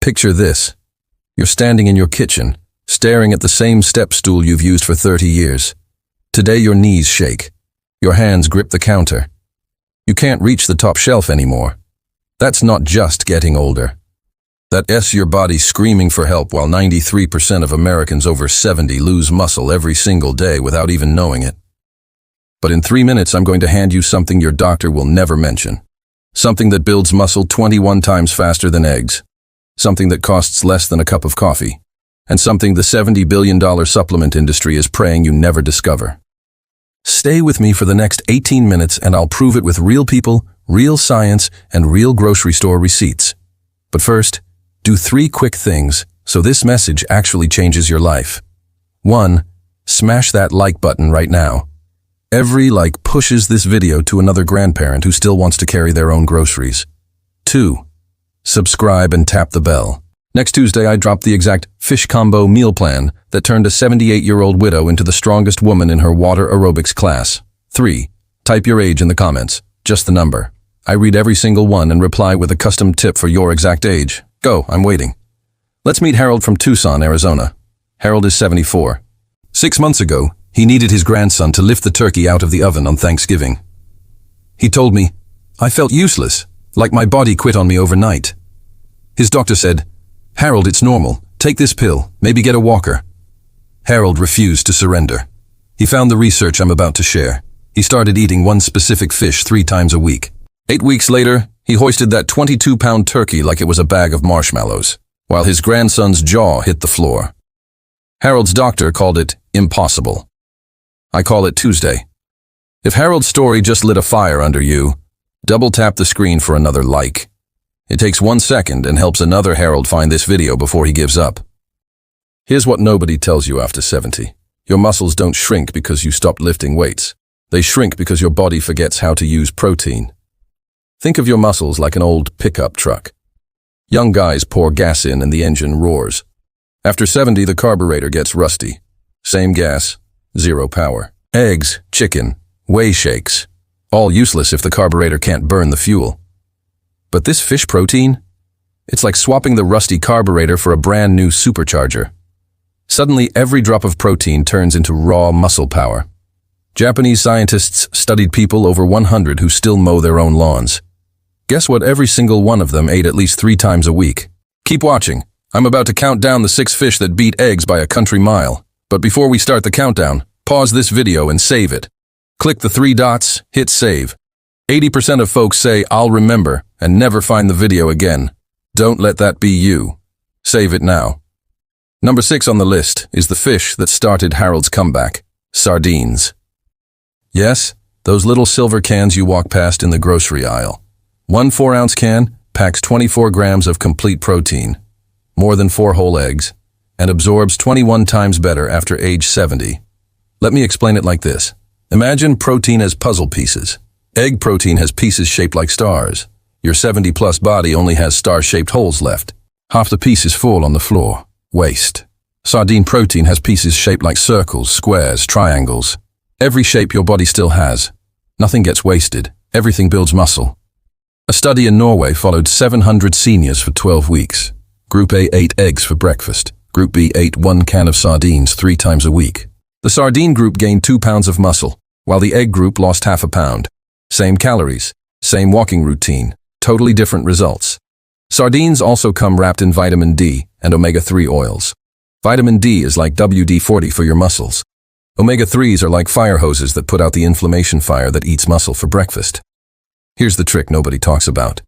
Picture this. You're standing in your kitchen, staring at the same step stool you've used for 30 years. Today your knees shake. Your hands grip the counter. You can't reach the top shelf anymore. That's not just getting older. That's your body screaming for help while 93% of Americans over 70 lose muscle every single day without even knowing it. But in 3 minutes I'm going to hand you something your doctor will never mention. Something that builds muscle 21 times faster than eggs. Something that costs less than a cup of coffee. And something the $70 billion supplement industry is praying you never discover. Stay with me for the next 18 minutes and I'll prove it with real people, real science, and real grocery store receipts. But first, do 3 quick things so this message actually changes your life. 1. Smash that like button right now. Every like pushes this video to another grandparent who still wants to carry their own groceries. 2. Subscribe and tap the bell. Next Tuesday I dropped the exact fish combo meal plan that turned a 78-year-old widow into the strongest woman in her water aerobics class. 3. Type your age in the comments, just the number. I read every single one and reply with a custom tip for your exact age. Go, I'm waiting. Let's meet Harold from Tucson, Arizona. Harold is 74. 6 months ago, he needed his grandson to lift the turkey out of the oven on Thanksgiving. He told me, I felt useless, like my body quit on me overnight. His doctor said, Harold, it's normal. Take this pill, maybe get a walker. Harold refused to surrender. He found the research I'm about to share. He started eating one specific fish 3 times a week. 8 weeks later, he hoisted that 22-pound turkey like it was a bag of marshmallows, while his grandson's jaw hit the floor. Harold's doctor called it impossible. I call it Tuesday. If Harold's story just lit a fire under you, double tap the screen for another like. It takes 1 second and helps another Harold find this video before he gives up. Here's what nobody tells you after 70. Your muscles don't shrink because you stopped lifting weights. They shrink because your body forgets how to use protein. Think of your muscles like an old pickup truck. Young guys pour gas in and the engine roars. After 70, the carburetor gets rusty. Same gas, 0 power. Eggs, chicken, whey shakes, all useless if the carburetor can't burn the fuel. But this fish protein? It's like swapping the rusty carburetor for a brand new supercharger. Suddenly, every drop of protein turns into raw muscle power. Japanese scientists studied people over 100 who still mow their own lawns. Guess what every single one of them ate at least 3 times a week? Keep watching. I'm about to count down the 6 fish that beat eggs by a country mile. But before we start the countdown, pause this video and save it. Click the 3 dots, hit save. 80% of folks say, I'll remember, and never find the video again. Don't let that be you. Save it now. Number 6 on the list is the fish that started Harold's comeback, sardines. Yes, those little silver cans you walk past in the grocery aisle. One 4-ounce can packs 24 grams of complete protein, more than 4 whole eggs, and absorbs 21 times better after age 70. Let me explain it like this. Imagine protein as puzzle pieces. Egg protein has pieces shaped like stars. Your 70-plus body only has star-shaped holes left. Half the piece is full on the floor. Waste. Sardine protein has pieces shaped like circles, squares, triangles. Every shape your body still has. Nothing gets wasted. Everything builds muscle. A study in Norway followed 700 seniors for 12 weeks. Group A ate eggs for breakfast. Group B ate 1 can of sardines 3 times a week. The sardine group gained 2 pounds of muscle, while the egg group lost half a pound. Same calories, same walking routine, totally different results. Sardines also come wrapped in vitamin D and omega-3 oils. Vitamin D is like WD-40 for your muscles. Omega-3s are like fire hoses that put out the inflammation fire that eats muscle for breakfast. Here's the trick nobody talks about.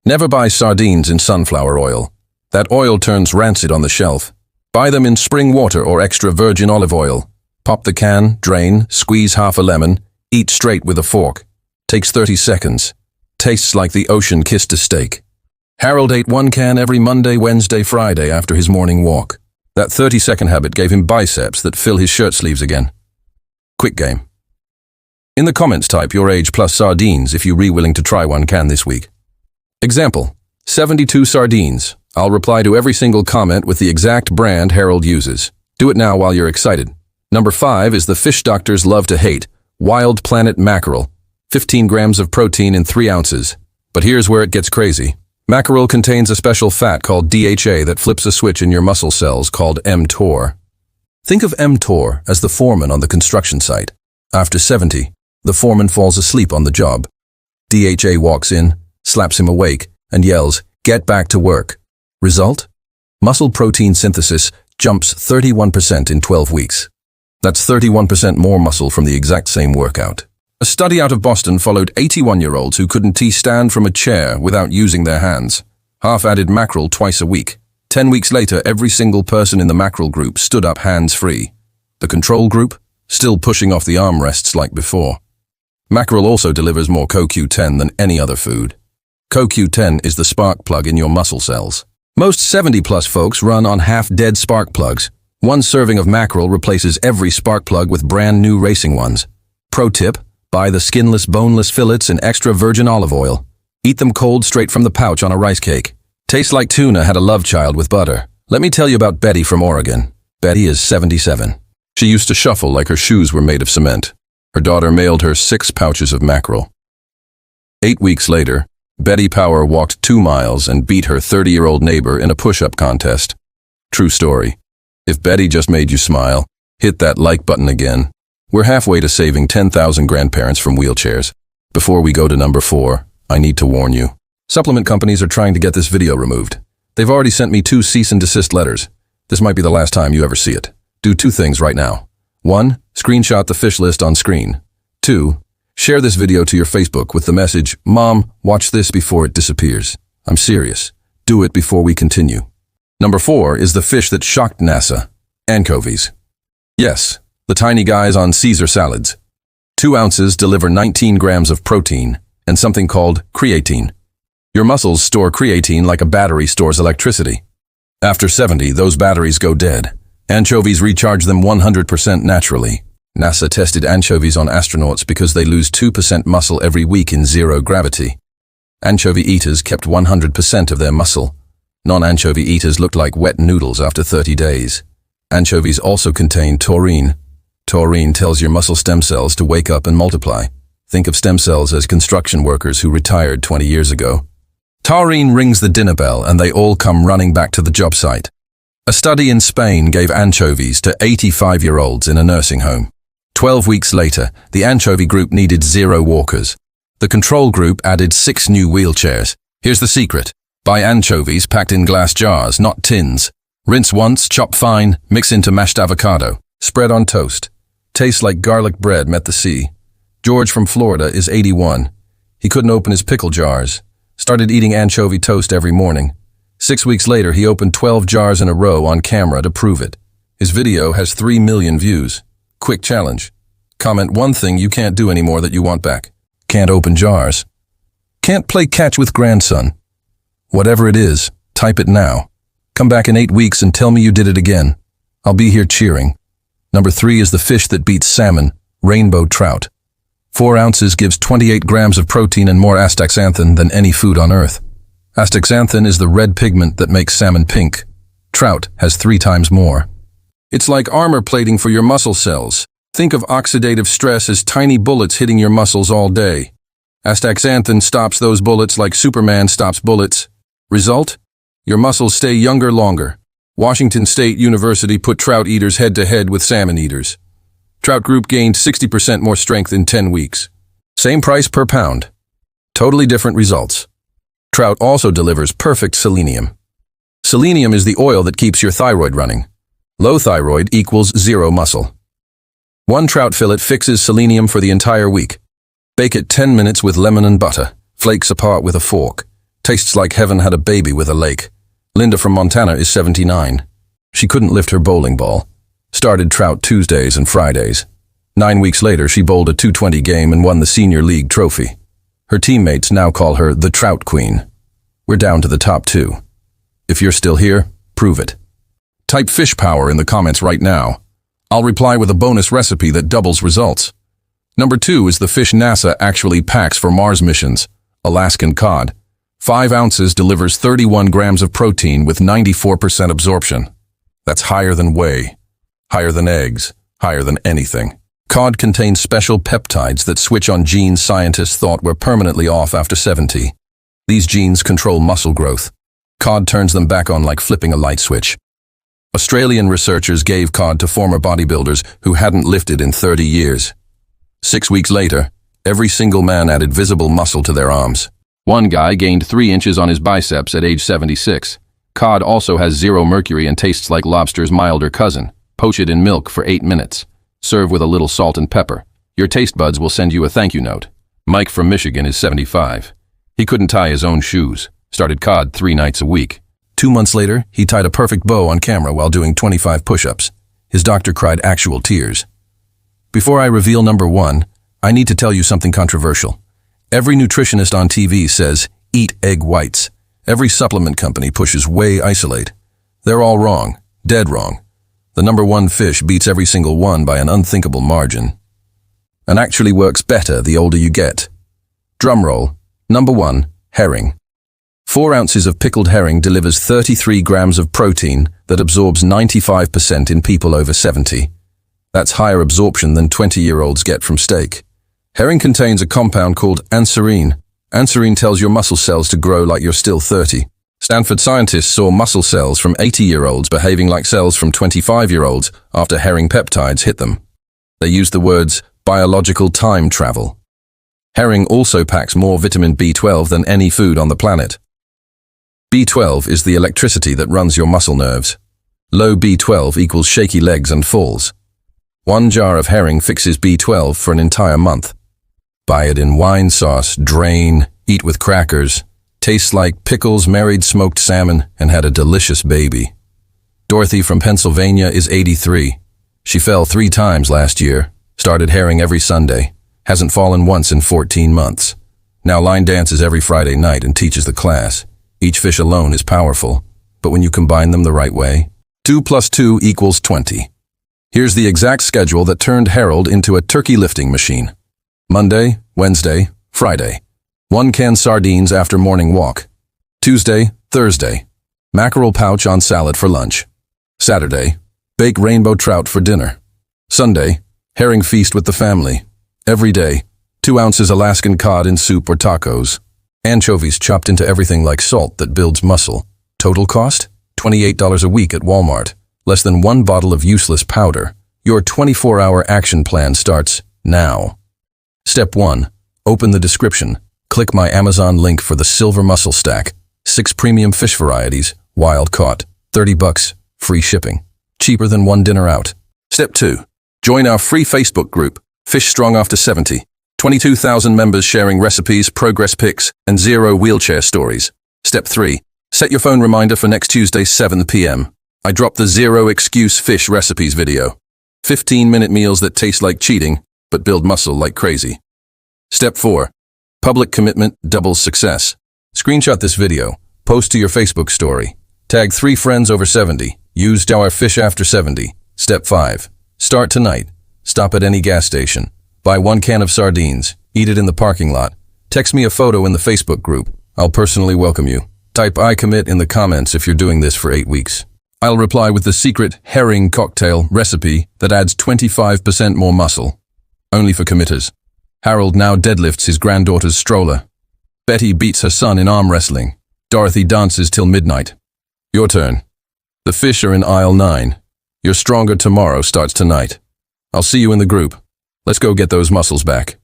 Never buy sardines in sunflower oil. That oil turns rancid on the shelf. Buy them in spring water or extra virgin olive oil. Pop the can, drain, squeeze half a lemon, eat straight with a fork. Takes 30 seconds. Tastes like the ocean kissed a steak. Harold ate 1 can every Monday, Wednesday, Friday after his morning walk. That 30-second habit gave him biceps that fill his shirt sleeves again. Quick game. In the comments type your age plus sardines if you're willing to try 1 can this week. Example, 72 sardines. I'll reply to every single comment with the exact brand Harold uses. Do it now while you're excited. Number 5 is the fish doctors love to hate, Wild Planet mackerel. 15 grams of protein in 3 ounces. But here's where it gets crazy. Mackerel contains a special fat called DHA that flips a switch in your muscle cells called mTOR. Think of mTOR as the foreman on the construction site. After 70, the foreman falls asleep on the job. DHA walks in, slaps him awake, and yells, "Get back to work." Result? Muscle protein synthesis jumps 31% in 12 weeks. That's 31% more muscle from the exact same workout. A study out of Boston followed 81-year-olds who couldn't stand from a chair without using their hands. Half added mackerel twice a week. 10 weeks later, every single person in the mackerel group stood up hands-free. The control group? Still pushing off the armrests like before. Mackerel also delivers more CoQ10 than any other food. CoQ10 is the spark plug in your muscle cells. Most 70-plus folks run on half-dead spark plugs. One serving of mackerel replaces every spark plug with brand new racing ones. Pro tip, buy the skinless, boneless fillets in extra virgin olive oil. Eat them cold straight from the pouch on a rice cake. Tastes like tuna had a love child with butter. Let me tell you about Betty from Oregon. Betty is 77. She used to shuffle like her shoes were made of cement. Her daughter mailed her 6 pouches of mackerel. 8 weeks later, Betty Power walked 2 miles and beat her 30-year-old neighbor in a push-up contest. True story. If Betty just made you smile, hit that like button again. We're halfway to saving 10,000 grandparents from wheelchairs. Before we go to number 4, I need to warn you. Supplement companies are trying to get this video removed. They've already sent me 2 cease and desist letters. This might be the last time you ever see it. Do 2 things right now. 1. Screenshot the fish list on screen. 2. Share this video to your Facebook with the message, "Mom, watch this before it disappears." I'm serious. Do it before we continue. Number 4 is the fish that shocked NASA. Anchovies. Yes, the tiny guys on Caesar salads. 2 ounces deliver 19 grams of protein and something called creatine. Your muscles store creatine like a battery stores electricity. After 70, those batteries go dead. Anchovies recharge them 100% naturally. NASA tested anchovies on astronauts because they lose 2% muscle every week in zero gravity. Anchovy eaters kept 100% of their muscle. Non-anchovy eaters looked like wet noodles after 30 days. Anchovies also contain taurine. Taurine tells your muscle stem cells to wake up and multiply. Think of stem cells as construction workers who retired 20 years ago. Taurine rings the dinner bell and they all come running back to the job site. A study in Spain gave anchovies to 85-year-olds in a nursing home. 12 weeks later, the anchovy group needed 0 walkers. The control group added 6 new wheelchairs. Here's the secret. Buy anchovies packed in glass jars, not tins. Rinse once, chop fine, mix into mashed avocado. Spread on toast. Tastes like garlic bread met the sea. George from Florida is 81. He couldn't open his pickle jars. Started eating anchovy toast every morning. 6 weeks later, he opened 12 jars in a row on camera to prove it. His video has 3 million views. Quick challenge. Comment 1 thing you can't do anymore that you want back. Can't open jars. Can't play catch with grandson. Whatever it is, type it now. Come back in 8 weeks and tell me you did it again. I'll be here cheering. Number 3 is the fish that beats salmon, rainbow trout. 4 ounces gives 28 grams of protein and more astaxanthin than any food on earth. Astaxanthin is the red pigment that makes salmon pink. Trout has 3 times more. It's like armor plating for your muscle cells. Think of oxidative stress as tiny bullets hitting your muscles all day. Astaxanthin stops those bullets like Superman stops bullets. Result? Your muscles stay younger longer. Washington State University put trout eaters head-to-head with salmon eaters. Trout group gained 60% more strength in 10 weeks. Same price per pound. Totally different results. Trout also delivers perfect selenium. Selenium is the oil that keeps your thyroid running. Low thyroid equals 0 muscle. 1 trout fillet fixes selenium for the entire week. Bake it 10 minutes with lemon and butter. Flakes apart with a fork. Tastes like heaven had a baby with a lake. Linda from Montana is 79. She couldn't lift her bowling ball. Started trout Tuesdays and Fridays. 9 weeks later, she bowled a 220 game and won the Senior League trophy. Her teammates now call her the Trout Queen. We're down to the top 2. If you're still here, prove it. Type fish power in the comments right now. I'll reply with a bonus recipe that doubles results. Number 2 is the fish NASA actually packs for Mars missions, Alaskan cod. 5 ounces delivers 31 grams of protein with 94% absorption. That's higher than whey, higher than eggs, higher than anything. Cod contains special peptides that switch on genes scientists thought were permanently off after 70. These genes control muscle growth. Cod turns them back on like flipping a light switch. Australian researchers gave cod to former bodybuilders who hadn't lifted in 30 years. 6 weeks later, every single man added visible muscle to their arms. One guy gained 3 inches on his biceps at age 76. Cod also has 0 mercury and tastes like lobster's milder cousin. Poach it in milk for 8 minutes. Serve with a little salt and pepper. Your taste buds will send you a thank you note. Mike from Michigan is 75. He couldn't tie his own shoes. Started cod 3 nights a week. 2 months later, he tied a perfect bow on camera while doing 25 push-ups. His doctor cried actual tears. Before I reveal number 1, I need to tell you something controversial. Every nutritionist on TV says, eat egg whites. Every supplement company pushes whey isolate. They're all wrong, dead wrong. The number 1 fish beats every single one by an unthinkable margin. And actually works better the older you get. Drumroll. Number 1, herring. 4 ounces of pickled herring delivers 33 grams of protein that absorbs 95% in people over 70. That's higher absorption than 20-year-olds get from steak. Herring contains a compound called anserine. Anserine tells your muscle cells to grow like you're still 30. Stanford scientists saw muscle cells from 80-year-olds behaving like cells from 25-year-olds after herring peptides hit them. They used the words biological time travel. Herring also packs more vitamin B12 than any food on the planet. B12 is the electricity that runs your muscle nerves. Low B12 equals shaky legs and falls. 1 jar of herring fixes B12 for an entire month. Buy it in wine sauce, drain, eat with crackers. Tastes like pickles, married smoked salmon, and had a delicious baby. Dorothy from Pennsylvania is 83. She fell 3 times last year, started herring every Sunday, hasn't fallen once in 14 months. Now line dances every Friday night and teaches the class. Each fish alone is powerful, but when you combine them the right way, 2 + 2 = 20. Here's the exact schedule that turned Harold into a turkey lifting machine. Monday, Wednesday, Friday. 1 can sardines after morning walk. Tuesday, Thursday. Mackerel pouch on salad for lunch. Saturday, bake rainbow trout for dinner. Sunday, herring feast with the family. Every day, 2 ounces Alaskan cod in soup or tacos. Anchovies chopped into everything like salt that builds muscle. Total cost? $28 a week at Walmart. Less than 1 bottle of useless powder. Your 24-hour action plan starts now. Step 1. Open the description. Click my Amazon link for the Silver Muscle Stack. 6 premium fish varieties, wild caught. $30, free shipping. Cheaper than 1 dinner out. Step 2. Join our free Facebook group, Fish Strong After 70. 22,000 members sharing recipes, progress pics, and 0 wheelchair stories. Step 3. Set your phone reminder for next Tuesday, 7 p.m. I drop the 0 excuse fish recipes video. 15-minute meals that taste like cheating, but build muscle like crazy. Step 4. Public commitment doubles success. Screenshot this video, post to your Facebook story. Tag 3 friends over 70. Use our Fish After 70. Step 5. Start tonight. Stop at any gas station. Buy 1 can of sardines. Eat it in the parking lot. Text me a photo in the Facebook group. I'll personally welcome you. Type I commit in the comments if you're doing this for 8 weeks. I'll reply with the secret herring cocktail recipe that adds 25% more muscle. Only for committers. Harold now deadlifts his granddaughter's stroller. Betty beats her son in arm wrestling. Dorothy dances till midnight. Your turn. The fish are in aisle 9. Your Stronger Tomorrow starts tonight. I'll see you in the group. Let's go get those muscles back.